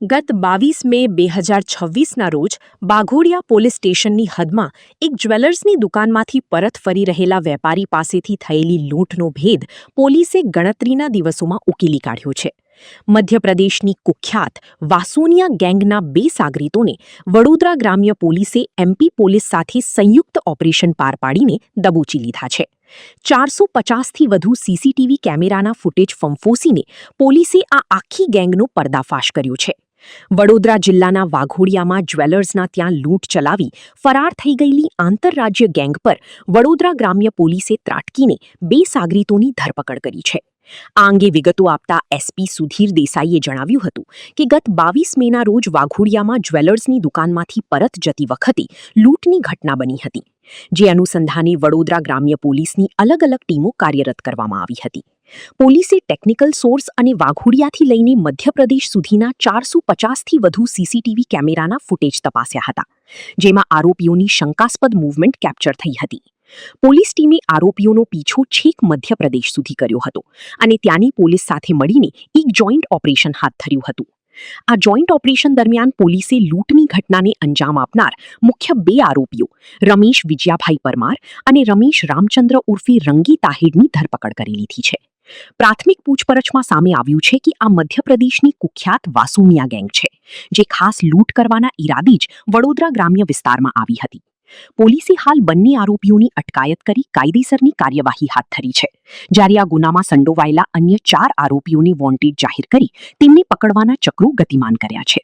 ગત 22 મે 2026ના રોજ બાઘોડિયા પોલીસ સ્ટેશનની હદમાં એક જ્વેલર્સની દુકાનમાંથી પરત ફરી રહેલા વેપારી પાસેથી થયેલી લૂંટનો ભેદ પોલીસે ગણતરીના દિવસોમાં ઉકેલી કાઢ્યો છે. મધ્યપ્રદેશની કુખ્યાત વાસોનિયા ગેંગના 2 સાગરીતોને વડોદરા ગ્રામ્ય પોલીસે એમપી પોલીસ સાથે સંયુક્ત ઓપરેશન પાર પાડીને દબોચી લીધા છે. 450થી વધુ સીસીટીવી કેમેરાના ફૂટેજ ફંફોસીને પોલીસે આ આખી ગેંગનો પર્દાફાશ કર્યો છે. વડોદરા જિલ્લાના વાઘોડિયામાં જ્વેલર્સના ત્યાં લૂંટ ચલાવી ફરાર થઈ ગયેલી આંતરરાજ્ય ગેંગ પર વડોદરા ગ્રામ્ય પોલીસે ત્રાટકીને 2 સાગરીતોની ધરપકડ કરી છે. આ અંગે વિગતો આપતા એસપી સુધીર દેસાઈએ જણાવ્યું હતું કે ગત 22 મેના રોજ વાઘોડિયામાં જ્વેલર્સની દુકાનમાંથી પરત જતી વખતે લૂંટની ઘટના બની હતી. જે અનુસંધાને વડોદરા ગ્રામ્ય પોલીસની અલગ અલગ ટીમો કાર્યરત કરવામાં આવી હતી. પોલીસે ટેકનિકલ સોર્સ અને વાઘોડિયાથી લઈને મધ્યપ્રદેશ સુધીના 450થી વધુ સીસીટીવી કેમેરાના ફૂટેજ તપાસ્યા હતા, જેમાં આરોપીઓની શંકાસ્પદ મૂવમેન્ટ કેપ્ચર થઈ હતી. પોલીસ ટીમે આરોપીઓનો પીછો છેક મધ્યપ્રદેશ સુધી કર્યો હતો અને ત્યાંની પોલીસ સાથે મળીને એક જોઈન્ટ ઓપરેશન હાથ ધર્યું હતું. આ જોઈન્ટ ઓપરેશન દરમિયાન પોલીસે લૂંટની ઘટનાને અંજામ આપનાર મુખ્ય 2 આરોપીઓ રમેશ વિજયાભાઈ પરમાર અને રમેશ રામચંદ્ર ઉર્ફે રંગી તાહિરની ધરપકડ કરી લીધી છે. પ્રાથમિક પૂછપરછમાં સામે આવ્યું છે કે આ મધ્યપ્રદેશની કુખ્યાત વાસોનિયા ગેંગ છે, જે ખાસ લૂંટ કરવાના ઈરાદે જ વડોદરા ગ્રામ્ય વિસ્તારમાં આવી હતી. પોલીસે હાલ બંને આરોપીઓની અટકાયત કરી કાયદેસરની કાર્યવાહી હાથ ધરી છે, જ્યારે આ ગુનામાં સંડોવાયેલા અન્ય 4 આરોપીઓને વોન્ટેડ જાહેર કરી તેમને પકડવાના ચક્રો ગતિમાન કર્યા છે.